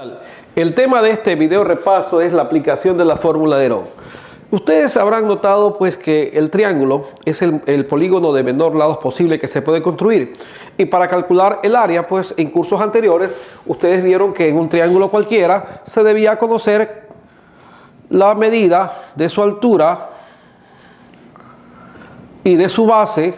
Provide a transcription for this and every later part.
tal? El tema de este video repaso es la aplicación de la fórmula de Herón. Ustedes habrán notado pues que el triángulo es el polígono de menor lados posible que se puede construir. Y para calcular el área, pues en cursos anteriores ustedes vieron que en un triángulo cualquiera se debía conocer la medida de su altura y de su base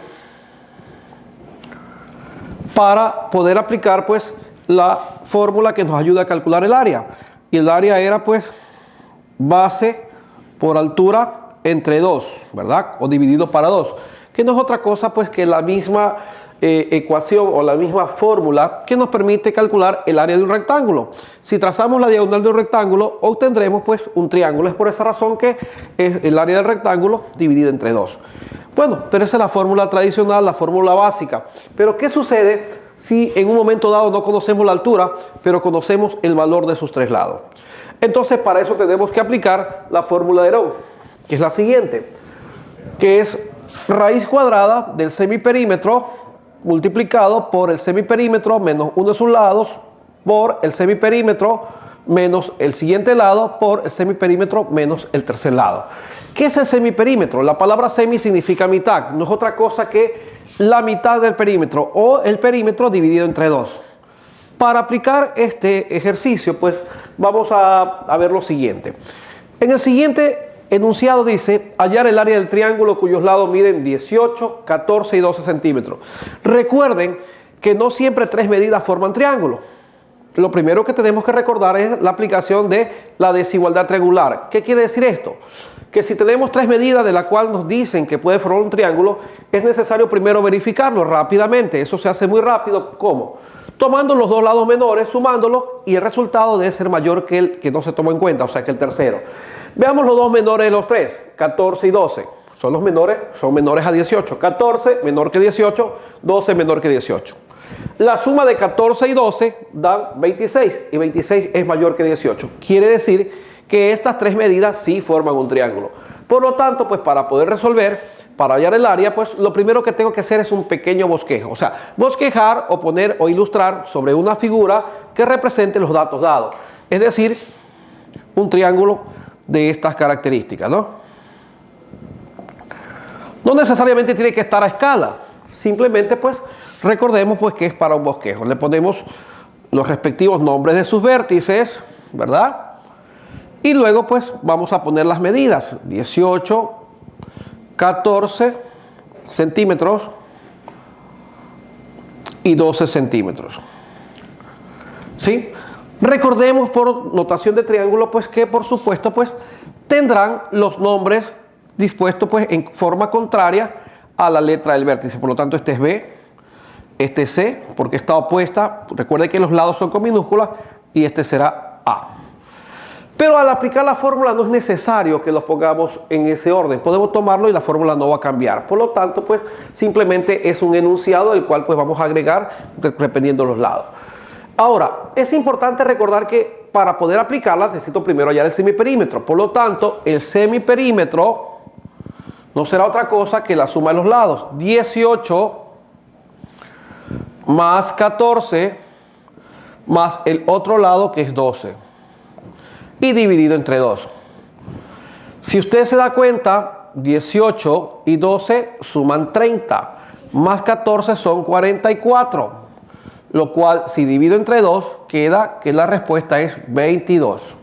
para poder aplicar pues la fórmula que nos ayuda a calcular el área. Y el área era pues base por altura entre 2, ¿verdad? O dividido para 2, que no es otra cosa pues que la misma ecuación o la misma fórmula que nos permite calcular el área de un rectángulo. Si trazamos la diagonal de un rectángulo, obtendremos pues un triángulo. Es por esa razón que es el área del rectángulo dividida entre 2. Bueno, pero esa es la fórmula tradicional, la fórmula básica. Pero ¿qué sucede si en un momento dado no conocemos la altura, pero conocemos el valor de sus tres lados? Entonces, para eso tenemos que aplicar la fórmula de Herón, que es la siguiente, que es raíz cuadrada del semiperímetro multiplicado por el semiperímetro menos uno de sus lados por el semiperímetro menos el siguiente lado por el semiperímetro menos el tercer lado. ¿Qué es el semiperímetro? La palabra semi significa mitad, no es otra cosa que la mitad del perímetro o el perímetro dividido entre 2. Para aplicar este ejercicio, pues vamos a ver lo siguiente. En el siguiente enunciado dice hallar el área del triángulo cuyos lados miden 18, 14 y 12 centímetros. Recuerden que no siempre tres medidas forman triángulo. Lo primero que tenemos que recordar es la aplicación de la desigualdad triangular. ¿Qué quiere decir esto? Que si tenemos tres medidas de las cuales nos dicen que puede formar un triángulo, es necesario primero verificarlo rápidamente. Eso se hace muy rápido. ¿Cómo? Tomando los dos lados menores, sumándolos, y el resultado debe ser mayor que el que no se tomó en cuenta, o sea que el tercero. Veamos los dos menores de los tres, 14 y 12. Son menores a 18. 14 menor que 18, 12 menor que 18. La suma de 14 y 12 dan 26 y 26 es mayor que 18. Quiere decir que estas tres medidas sí forman un triángulo. Por lo tanto, pues para poder resolver, para hallar el área, pues lo primero que tengo que hacer es un pequeño bosquejo. O sea, bosquejar o poner o ilustrar sobre una figura que represente los datos dados. Es decir, un triángulo de estas características, ¿no? No necesariamente tiene que estar a escala. Simplemente, pues, recordemos pues que es para un bosquejo. Le ponemos los respectivos nombres de sus vértices, ¿verdad? Y luego pues vamos a poner las medidas, 18, 14 centímetros y 12 centímetros. ¿Sí? Recordemos por notación de triángulo pues que por supuesto pues tendrán los nombres dispuestos pues en forma contraria a la letra del vértice. Por lo tanto este es B, este es C porque está opuesta. Recuerde que los lados son con minúsculas y este será A. Pero al aplicar la fórmula no es necesario que los pongamos en ese orden. Podemos tomarlo y la fórmula no va a cambiar. Por lo tanto, pues simplemente es un enunciado del cual pues vamos a agregar dependiendo los lados. Ahora, es importante recordar que para poder aplicarla necesito primero hallar el semiperímetro. Por lo tanto, el semiperímetro no será otra cosa que la suma de los lados. 18 más 14 más el otro lado que es 12. Y dividido entre 2. Si usted se da cuenta, 18 y 12 suman 30, más 14 son 44, lo cual si divido entre 2 queda que la respuesta es 22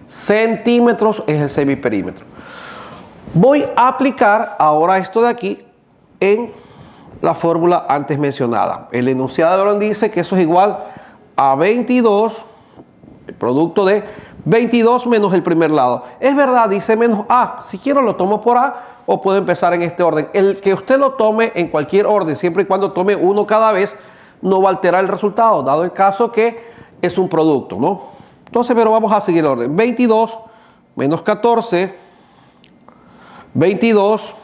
centímetros es el semiperímetro. Voy a aplicar ahora esto de aquí en la fórmula antes mencionada. El enunciado de Herón dice que eso es igual a 22, el producto de 22 menos el primer lado. Es verdad, dice menos A. Si quiero lo tomo por A o puedo empezar en este orden. El que usted lo tome en cualquier orden, siempre y cuando tome uno cada vez, no va a alterar el resultado, dado el caso que es un producto, ¿no? Entonces, pero vamos a seguir el orden. 22 menos 14, 22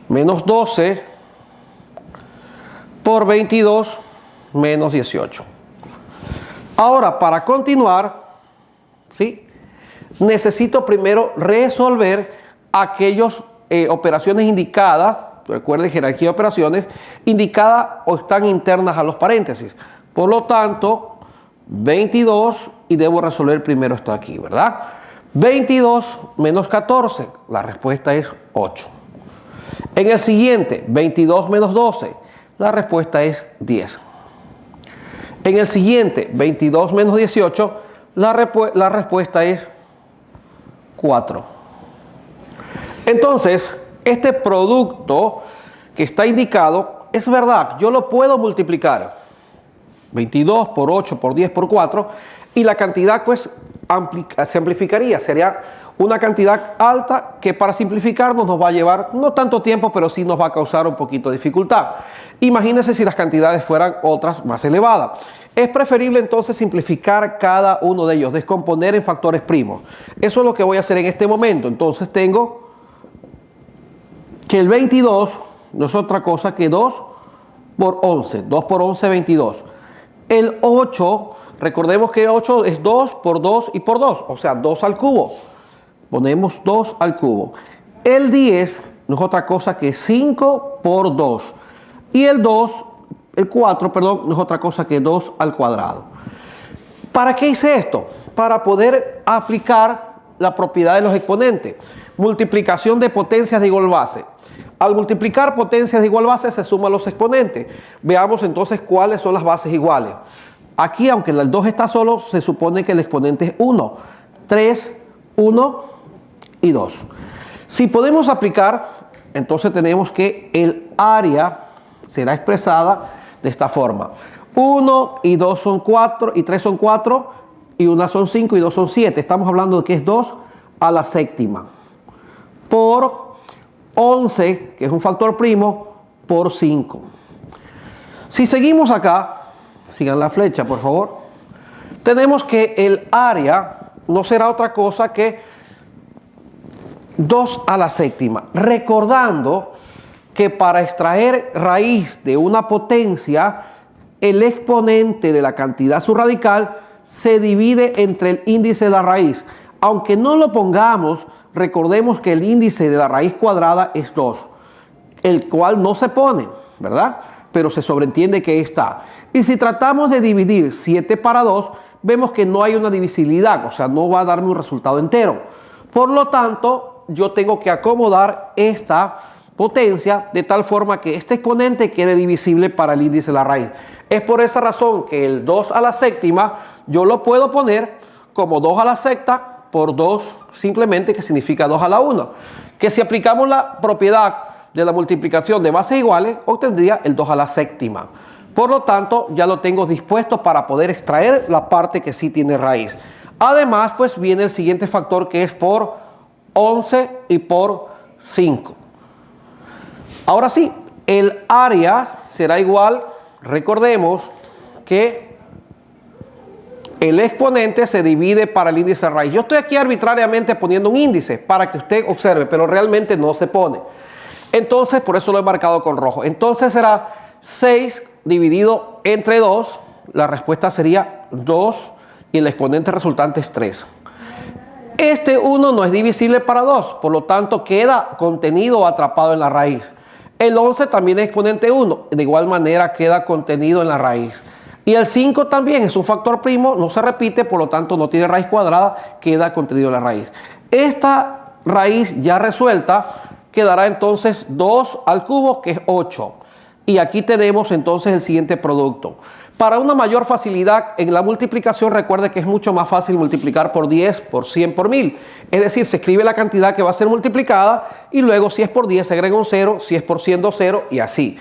menos 12 por 22 menos 18. Ahora, para continuar, ¿sí? Necesito primero resolver aquellas operaciones indicadas, recuerden jerarquía de operaciones, indicadas o están internas a los paréntesis. Por lo tanto, 22 y debo resolver primero esto aquí, ¿verdad? 22 menos 14, la respuesta es 8. En el siguiente, 22 menos 12, la respuesta es 10. En el siguiente, 22 menos 18, la respuesta es 4. Entonces, este producto que está indicado es verdad, yo lo puedo multiplicar. 22 por 8 por 10 por 4 y la cantidad pues se amplificaría, sería una cantidad alta que para simplificarnos nos va a llevar no tanto tiempo, pero sí nos va a causar un poquito de dificultad. Imagínense si las cantidades fueran otras más elevadas. Es preferible entonces simplificar cada uno de ellos, descomponer en factores primos. Eso es lo que voy a hacer en este momento. Entonces tengo que el 22 no es otra cosa que 2 por 11. 2 por 11, 22. El 8, recordemos que 8 es 2 por 2 y por 2, o sea, 2 al cubo. Ponemos 2 al cubo. El 10 no es otra cosa que 5 por 2. Y el 4, no es otra cosa que 2 al cuadrado. ¿Para qué hice esto? Para poder aplicar la propiedad de los exponentes. Multiplicación de potencias de igual base. Al multiplicar potencias de igual base se suman los exponentes. Veamos entonces cuáles son las bases iguales. Aquí, aunque el 2 está solo, se supone que el exponente es 1. 3, 1 y 2. Si podemos aplicar, entonces tenemos que el área será expresada de esta forma. 1 y 2 son 4, y 3 son 4, y 1 son 5 y 2 son 7. Estamos hablando de que es 2 a la séptima. Por 11, que es un factor primo, por 5. Si seguimos acá, sigan la flecha por favor, tenemos que el área no será otra cosa que 2 a la séptima. Recordando que para extraer raíz de una potencia, el exponente de la cantidad subradical se divide entre el índice de la raíz. Aunque no lo pongamos, recordemos que el índice de la raíz cuadrada es 2, el cual no se pone, ¿verdad? Pero se sobreentiende que está. Y si tratamos de dividir 7 para 2, vemos que no hay una divisibilidad, o sea, no va a darme un resultado entero. Por lo tanto, yo tengo que acomodar esta potencia de tal forma que este exponente quede divisible para el índice de la raíz. Es por esa razón que el 2 a la séptima yo lo puedo poner como 2 a la sexta por 2 simplemente, que significa 2 a la 1. Que si aplicamos la propiedad de la multiplicación de bases iguales, obtendría el 2 a la séptima. Por lo tanto, ya lo tengo dispuesto para poder extraer la parte que sí tiene raíz. Además, pues viene el siguiente factor, que es por 11 y por 5. Ahora sí, el área será igual, recordemos que el exponente se divide para el índice de raíz. Yo estoy aquí arbitrariamente poniendo un índice para que usted observe, pero realmente no se pone. Entonces, por eso lo he marcado con rojo. Entonces será 6 dividido entre 2. La respuesta sería 2 y el exponente resultante es 3. Este 1 no es divisible para 2, por lo tanto queda contenido o atrapado en la raíz. El 11 también es exponente 1, de igual manera queda contenido en la raíz. Y el 5 también es un factor primo, no se repite, por lo tanto no tiene raíz cuadrada, queda contenido en la raíz. Esta raíz ya resuelta quedará entonces 2 al cubo, que es 8. Y aquí tenemos entonces el siguiente producto. Para una mayor facilidad en la multiplicación, recuerde que es mucho más fácil multiplicar por 10, por 100, por 1000. Es decir, se escribe la cantidad que va a ser multiplicada y luego si es por 10 se agrega un 0, si es por 100, 2 0 y así.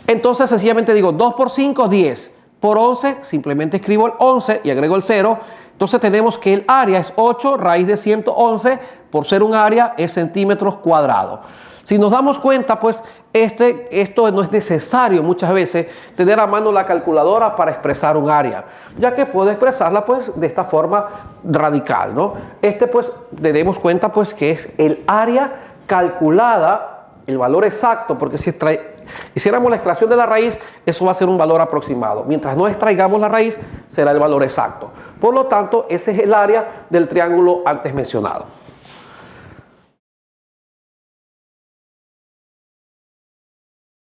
Entonces sencillamente digo 2 por 5, 10. Por 11, simplemente escribo el 11 y agrego el 0. Entonces tenemos que el área es 8 raíz de 111, por ser un área es centímetros cuadrados. Si nos damos cuenta, pues esto no es necesario muchas veces tener a mano la calculadora para expresar un área, ya que puedo expresarla pues de esta forma radical, ¿no? Pues tenemos cuenta pues que es el área calculada, el valor exacto, porque si hiciéramos la extracción de la raíz, eso va a ser un valor aproximado. Mientras no extraigamos la raíz, será el valor exacto. Por lo tanto, ese es el área del triángulo antes mencionado.